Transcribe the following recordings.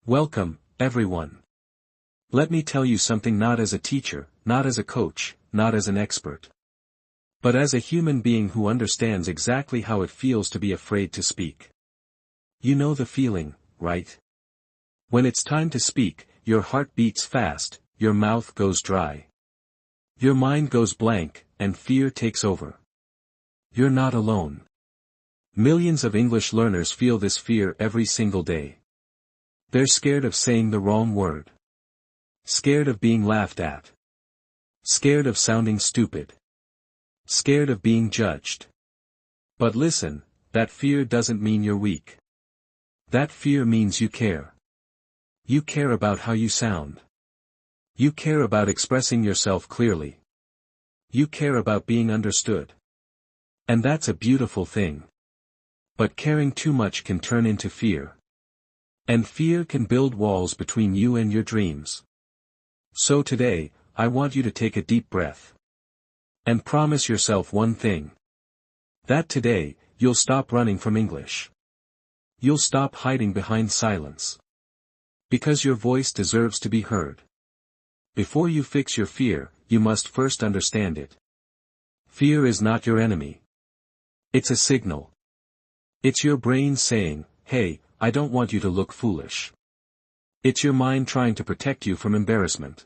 Welcome, everyone. Let me tell you something, not as a teacher, not as a coach, not as an expert, but as a human being who understands exactly how it feels to be afraid to speak. You know the feeling, right? When it's time to speak, your heart beats fast, your mouth goes dry. Your mind goes blank, and fear takes over. You're not alone. Millions of English learners feel this fear every single day. They're scared of saying the wrong word. Scared of being laughed at. Scared of sounding stupid. Scared of being judged. But listen, that fear doesn't mean you're weak. That fear means you care. You care about how you sound. You care about expressing yourself clearly. You care about being understood. And that's a beautiful thing. But caring too much can turn into fear. And fear can build walls between you and your dreams. So today, I want you to take a deep breath. And promise yourself one thing. That today, you'll stop running from English. You'll stop hiding behind silence. Because your voice deserves to be heard. Before you fix your fear, you must first understand it. Fear is not your enemy. It's a signal. It's your brain saying, hey, I don't want you to look foolish. It's your mind trying to protect you from embarrassment.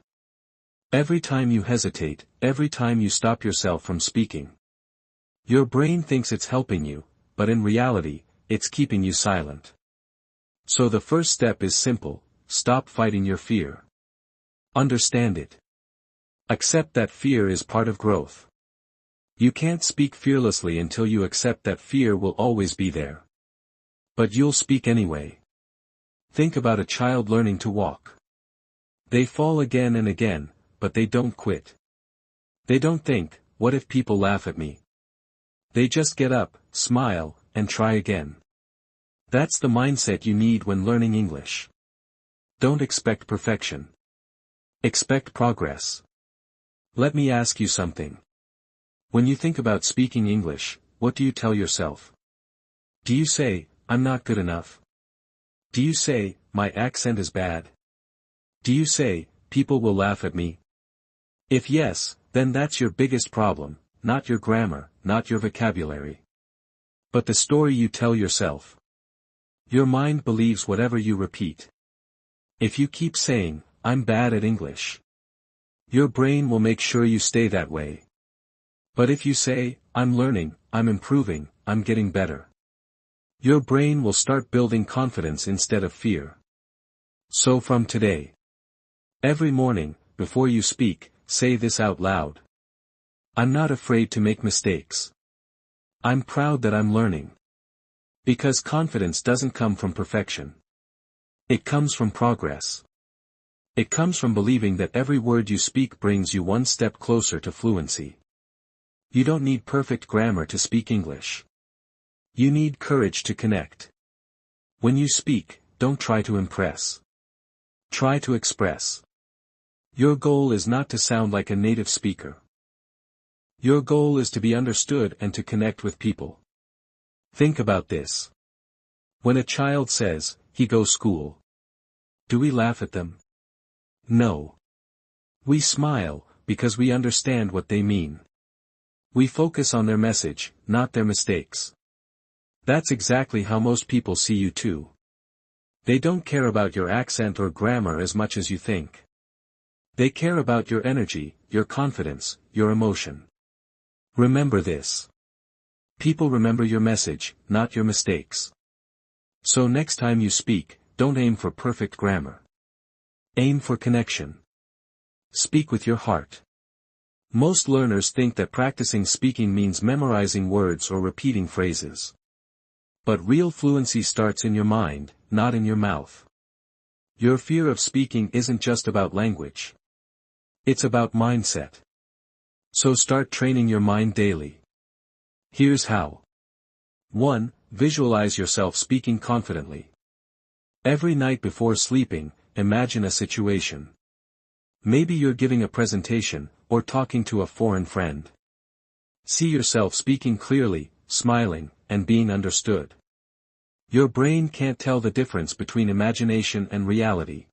Every time you hesitate, every time you stop yourself from speaking, your brain thinks it's helping you, but in reality, it's keeping you silent. So the first step is simple: stop fighting your fear. Understand it. Accept that fear is part of growth. You can't speak fearlessly until you accept that fear will always be there. But you'll speak anyway. Think about a child learning to walk. They fall again and again, but they don't quit. They don't think, what if people laugh at me? They just get up, smile, and try again. That's the mindset you need when learning English. Don't expect perfection. Expect progress. Let me ask you something. When you think about speaking English, what do you tell yourself? Do you say, I'm not good enough? Do you say, my accent is bad? Do you say, people will laugh at me? If yes, then that's your biggest problem, not your grammar, not your vocabulary. But the story you tell yourself. Your mind believes whatever you repeat. If you keep saying, I'm bad at English, your brain will make sure you stay that way. But if you say, I'm learning, I'm improving, I'm getting better, your brain will start building confidence instead of fear. So from today, every morning, before you speak, say this out loud. I'm not afraid to make mistakes. I'm proud that I'm learning. Because confidence doesn't come from perfection. It comes from progress. It comes from believing that every word you speak brings you one step closer to fluency. You don't need perfect grammar to speak English. You need courage to connect. When you speak, don't try to impress. Try to express. Your goal is not to sound like a native speaker. Your goal is to be understood and to connect with people. Think about this. When a child says, he goes school, do we laugh at them? No. We smile, because we understand what they mean. We focus on their message, not their mistakes. That's exactly how most people see you too. They don't care about your accent or grammar as much as you think. They care about your energy, your confidence, your emotion. Remember this. People remember your message, not your mistakes. So next time you speak, don't aim for perfect grammar. Aim for connection. Speak with your heart. Most learners think that practicing speaking means memorizing words or repeating phrases. But real fluency starts in your mind, not in your mouth. Your fear of speaking isn't just about language. It's about mindset. So start training your mind daily. Here's how. 1. Visualize yourself speaking confidently. Every night before sleeping, imagine a situation. Maybe you're giving a presentation, or talking to a foreign friend. See yourself speaking clearly, smiling, and being understood. Your brain can't tell the difference between imagination and reality.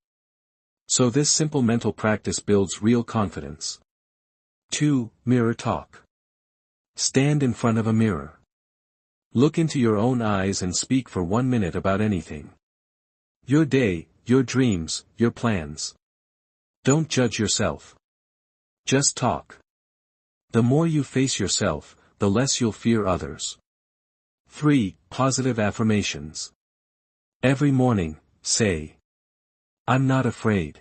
So this simple mental practice builds real confidence. 2. Mirror talk. Stand in front of a mirror. Look into your own eyes and speak for 1 minute about anything. Your day, your dreams, your plans. Don't judge yourself. Just talk. The more you face yourself, the less you'll fear others. 3. Positive affirmations. Every morning, say, I'm not afraid.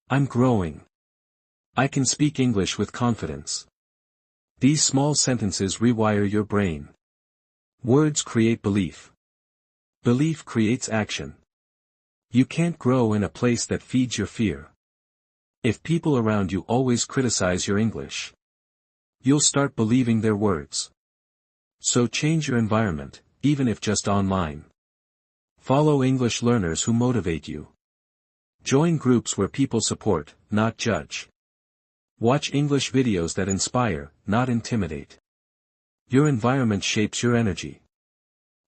I'm growing. I can speak English with confidence. These small sentences rewire your brain. Words create belief. Belief creates action. You can't grow in a place that feeds your fear. If people around you always criticize your English, you'll start believing their words. So change your environment, even if just online. Follow English learners who motivate you. Join groups where people support, not judge. Watch English videos that inspire, not intimidate. Your environment shapes your energy.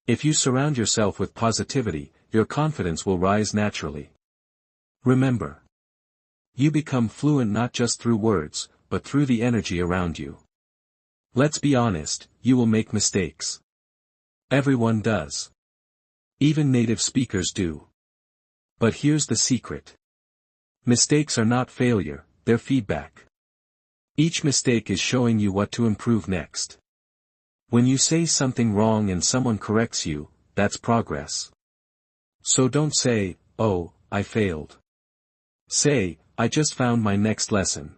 If you surround yourself with positivity, your confidence will rise naturally. Remember, you become fluent not just through words, but through the energy around you. Let's be honest, you will make mistakes. Everyone does. Even native speakers do. But here's the secret. Mistakes are not failure, they're feedback. Each mistake is showing you what to improve next. When you say something wrong and someone corrects you, that's progress. So don't say, oh, I failed. Say, I just found my next lesson.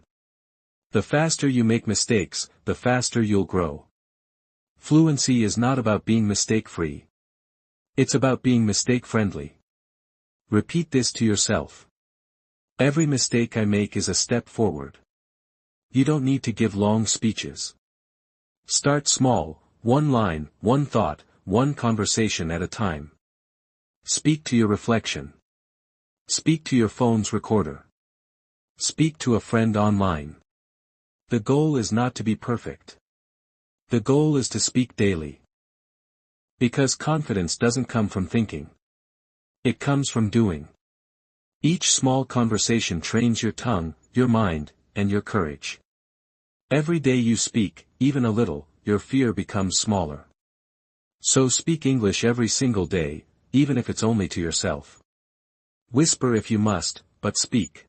The faster you make mistakes, the faster you'll grow. Fluency is not about being mistake-free. It's about being mistake-friendly. Repeat this to yourself. Every mistake I make is a step forward. You don't need to give long speeches. Start small, one line, one thought, one conversation at a time. Speak to your reflection. Speak to your phone's recorder. Speak to a friend online. The goal is not to be perfect. The goal is to speak daily. Because confidence doesn't come from thinking. It comes from doing. Each small conversation trains your tongue, your mind, and your courage. Every day you speak, even a little, your fear becomes smaller. So speak English every single day, even if it's only to yourself. Whisper if you must, but speak.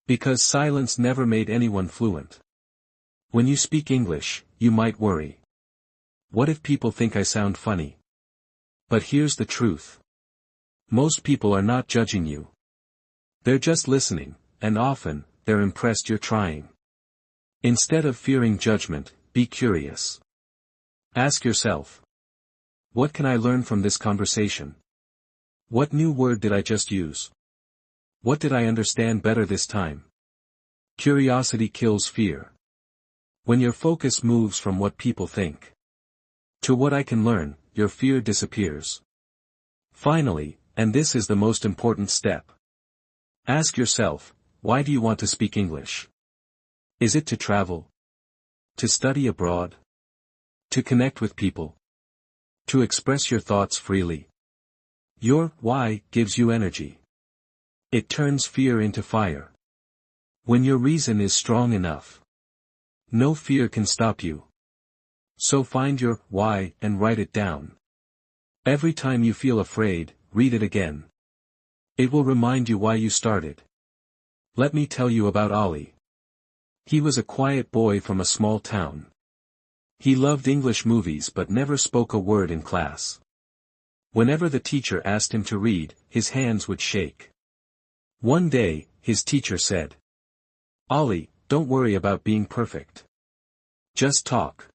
Because silence never made anyone fluent. When you speak English, you might worry. What if people think I sound funny? But here's the truth. Most people are not judging you. They're just listening, and often, they're impressed you're trying. Instead of fearing judgment, be curious. Ask yourself, what can I learn from this conversation? What new word did I just use? What did I understand better this time? Curiosity kills fear. When your focus moves from what people think to what I can learn, your fear disappears. Finally, and this is the most important step. Ask yourself, why do you want to speak English? Is it to travel? To study abroad? To connect with people? To express your thoughts freely? Your why gives you energy. It turns fear into fire. When your reason is strong enough, no fear can stop you. So find your why and write it down. Every time you feel afraid, read it again. It will remind you why you started. Let me tell you about Ali. He was a quiet boy from a small town. He loved English movies but never spoke a word in class. Whenever the teacher asked him to read, his hands would shake. One day, his teacher said, Ali, don't worry about being perfect. Just talk.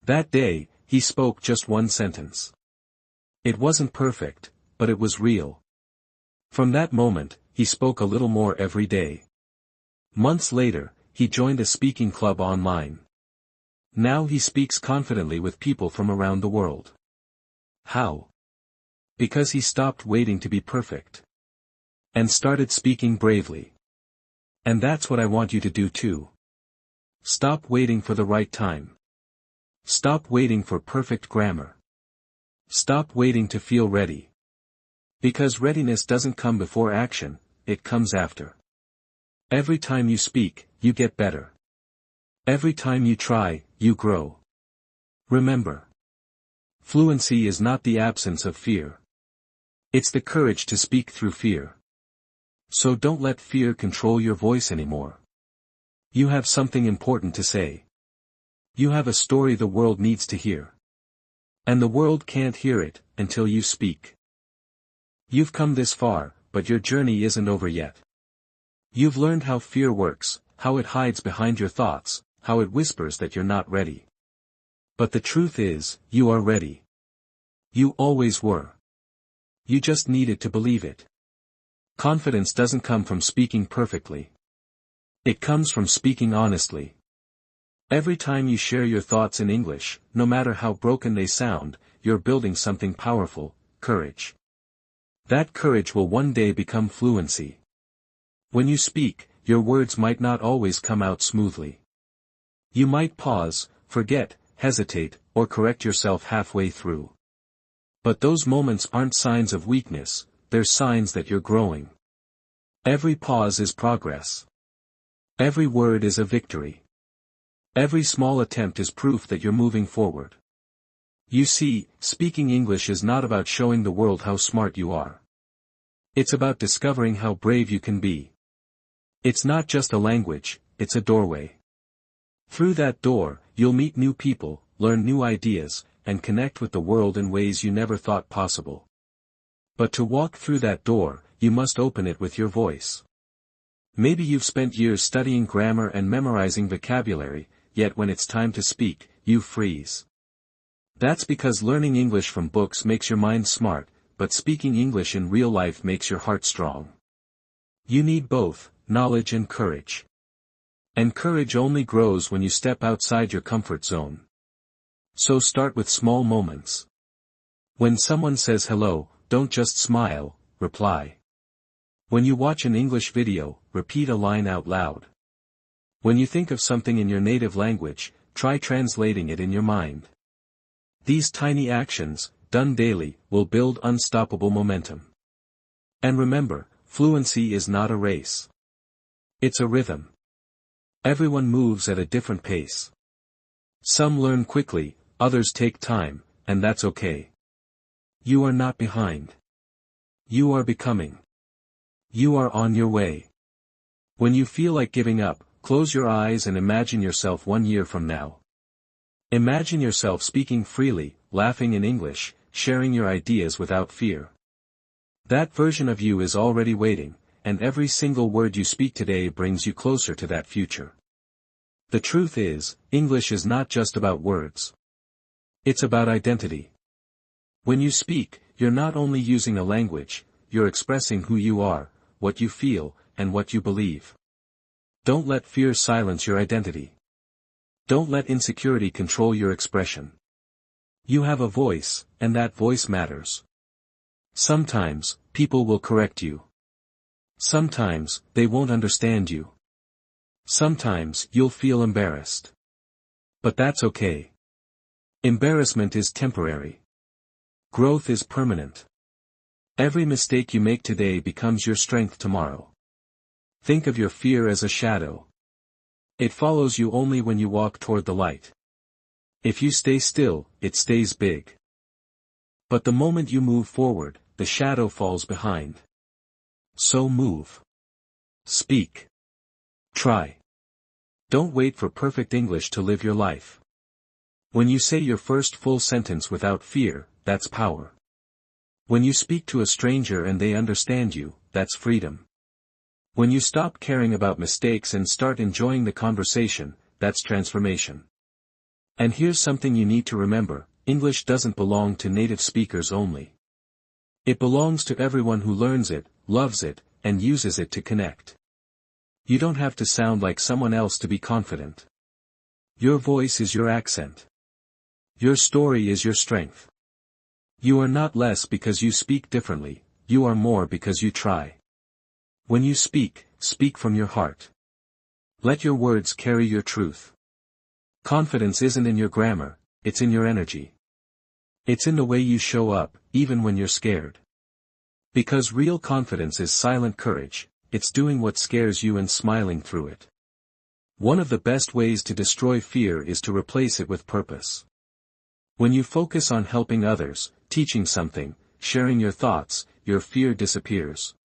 That day, he spoke just one sentence. It wasn't perfect, but it was real. From that moment, he spoke a little more every day. Months later, he joined a speaking club online. Now he speaks confidently with people from around the world. How? Because he stopped waiting to be perfect. And started speaking bravely. And that's what I want you to do too. Stop waiting for the right time. Stop waiting for perfect grammar. Stop waiting to feel ready. Because readiness doesn't come before action, it comes after. Every time you speak, you get better. Every time you try, you grow. Remember. Fluency is not the absence of fear. It's the courage to speak through fear. So don't let fear control your voice anymore. You have something important to say. You have a story the world needs to hear. And the world can't hear it until you speak. You've come this far, but your journey isn't over yet. You've learned how fear works, how it hides behind your thoughts, how it whispers that you're not ready. But the truth is, you are ready. You always were. You just needed to believe it. Confidence doesn't come from speaking perfectly. It comes from speaking honestly. Every time you share your thoughts in English, no matter how broken they sound, you're building something powerful, courage. That courage will one day become fluency. When you speak, your words might not always come out smoothly. You might pause, forget, hesitate, or correct yourself halfway through. But those moments aren't signs of weakness, they're signs that you're growing. Every pause is progress. Every word is a victory. Every small attempt is proof that you're moving forward. You see, speaking English is not about showing the world how smart you are. It's about discovering how brave you can be. It's not just a language, it's a doorway. Through that door, you'll meet new people, learn new ideas, and connect with the world in ways you never thought possible. But to walk through that door, you must open it with your voice. Maybe you've spent years studying grammar and memorizing vocabulary, yet when it's time to speak, you freeze. That's because learning English from books makes your mind smart, but speaking English in real life makes your heart strong. You need both, knowledge and courage. And courage only grows when you step outside your comfort zone. So start with small moments. When someone says hello, don't just smile, reply. When you watch an English video, repeat a line out loud. When you think of something in your native language, try translating it in your mind. These tiny actions, done daily, will build unstoppable momentum. And remember, fluency is not a race. It's a rhythm. Everyone moves at a different pace. Some learn quickly, others take time, and that's okay. You are not behind. You are becoming. You are on your way. When you feel like giving up, close your eyes and imagine yourself 1 year from now. Imagine yourself speaking freely, laughing in English, sharing your ideas without fear. That version of you is already waiting, and every single word you speak today brings you closer to that future. The truth is, English is not just about words. It's about identity. When you speak, you're not only using a language, you're expressing who you are, what you feel, and what you believe. Don't let fear silence your identity. Don't let insecurity control your expression. You have a voice, and that voice matters. Sometimes, people will correct you. Sometimes, they won't understand you. Sometimes, you'll feel embarrassed. But that's okay. Embarrassment is temporary. Growth is permanent. Every mistake you make today becomes your strength tomorrow. Think of your fear as a shadow. It follows you only when you walk toward the light. If you stay still, it stays big. But the moment you move forward, the shadow falls behind. So move. Speak. Try. Don't wait for perfect English to live your life. When you say your first full sentence without fear, that's power. When you speak to a stranger and they understand you, that's freedom. When you stop caring about mistakes and start enjoying the conversation, that's transformation. And here's something you need to remember, English doesn't belong to native speakers only. It belongs to everyone who learns it, loves it, and uses it to connect. You don't have to sound like someone else to be confident. Your voice is your accent. Your story is your strength. You are not less because you speak differently, you are more because you try. When you speak, speak from your heart. Let your words carry your truth. Confidence isn't in your grammar, it's in your energy. It's in the way you show up, even when you're scared. Because real confidence is silent courage, it's doing what scares you and smiling through it. One of the best ways to destroy fear is to replace it with purpose. When you focus on helping others, teaching something, sharing your thoughts, your fear disappears.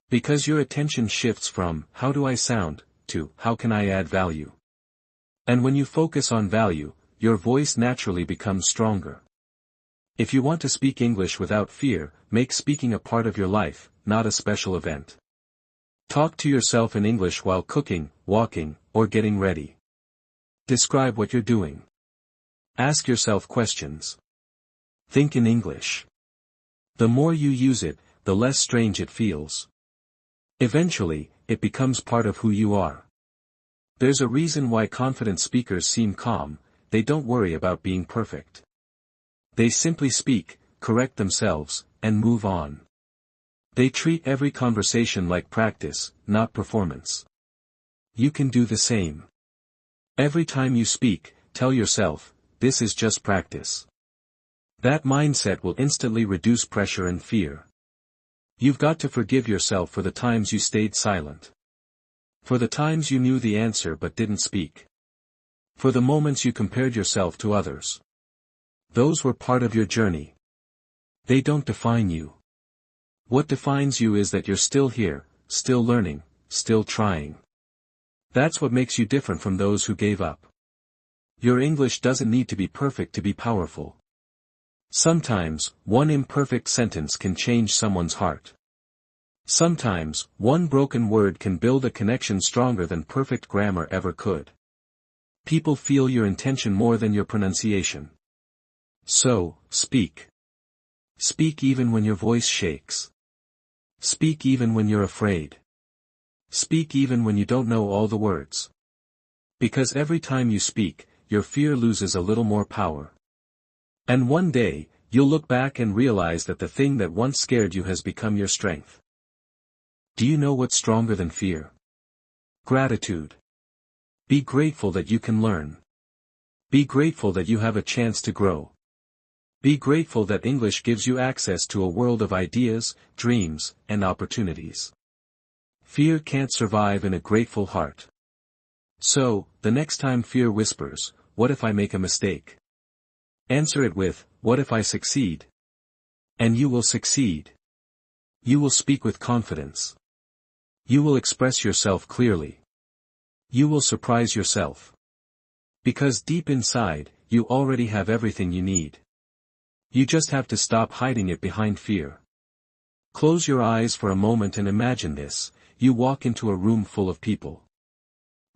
Because your attention shifts from, how do I sound, to, how can I add value? And when you focus on value, your voice naturally becomes stronger. If you want to speak English without fear, make speaking a part of your life, not a special event. Talk to yourself in English while cooking, walking, or getting ready. Describe what you're doing. Ask yourself questions. Think in English. The more you use it, the less strange it feels. Eventually, it becomes part of who you are. There's a reason why confident speakers seem calm, they don't worry about being perfect. They simply speak, correct themselves, and move on. They treat every conversation like practice, not performance. You can do the same. Every time you speak, tell yourself, this is just practice. That mindset will instantly reduce pressure and fear. You've got to forgive yourself for the times you stayed silent. For the times you knew the answer but didn't speak. For the moments you compared yourself to others. Those were part of your journey. They don't define you. What defines you is that you're still here, still learning, still trying. That's what makes you different from those who gave up. Your English doesn't need to be perfect to be powerful. Sometimes, one imperfect sentence can change someone's heart. Sometimes, one broken word can build a connection stronger than perfect grammar ever could. People feel your intention more than your pronunciation. So, speak. Speak even when your voice shakes. Speak even when you're afraid. Speak even when you don't know all the words. Because every time you speak, your fear loses a little more power. And one day, you'll look back and realize that the thing that once scared you has become your strength. Do you know what's stronger than fear? Gratitude. Be grateful that you can learn. Be grateful that you have a chance to grow. Be grateful that English gives you access to a world of ideas, dreams, and opportunities. Fear can't survive in a grateful heart. So, the next time fear whispers, what if I make a mistake? Answer it with, what if I succeed? And you will succeed. You will speak with confidence. You will express yourself clearly. You will surprise yourself. Because deep inside, you already have everything you need. You just have to stop hiding it behind fear. Close your eyes for a moment and imagine this, you walk into a room full of people.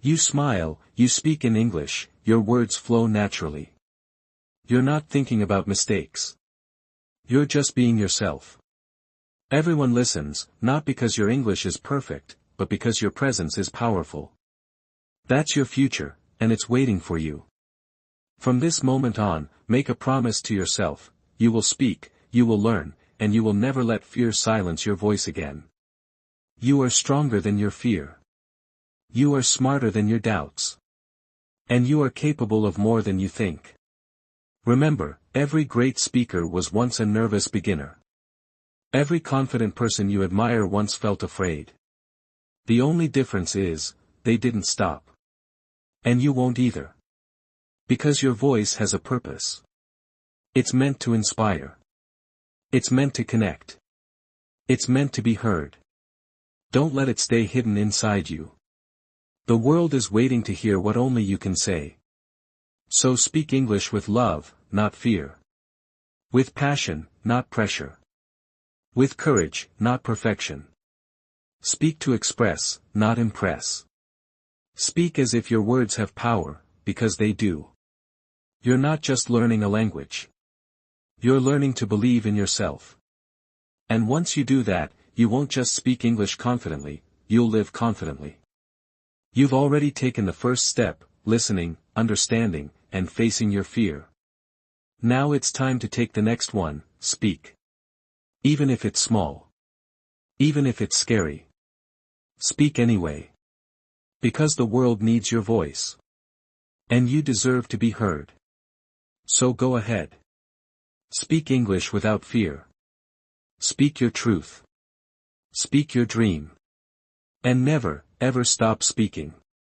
You smile, you speak in English, your words flow naturally. You're not thinking about mistakes. You're just being yourself. Everyone listens, not because your English is perfect, but because your presence is powerful. That's your future, and it's waiting for you. From this moment on, make a promise to yourself. You will speak, you will learn, and you will never let fear silence your voice again. You are stronger than your fear. You are smarter than your doubts. And you are capable of more than you think. Remember, every great speaker was once a nervous beginner. Every confident person you admire once felt afraid. The only difference is, they didn't stop. And you won't either. Because your voice has a purpose. It's meant to inspire. It's meant to connect. It's meant to be heard. Don't let it stay hidden inside you. The world is waiting to hear what only you can say. So speak English with love, not fear. With passion, not pressure. With courage, not perfection. Speak to express, not impress. Speak as if your words have power, because they do. You're not just learning a language. You're learning to believe in yourself. And once you do that, you won't just speak English confidently, you'll live confidently. You've already taken the first step, listening, understanding, and facing your fear. Now it's time to take the next one, speak. Even if it's small. Even if it's scary. Speak anyway. Because the world needs your voice. And you deserve to be heard. So go ahead. Speak English without fear. Speak your truth. Speak your dream. And never, ever stop speaking.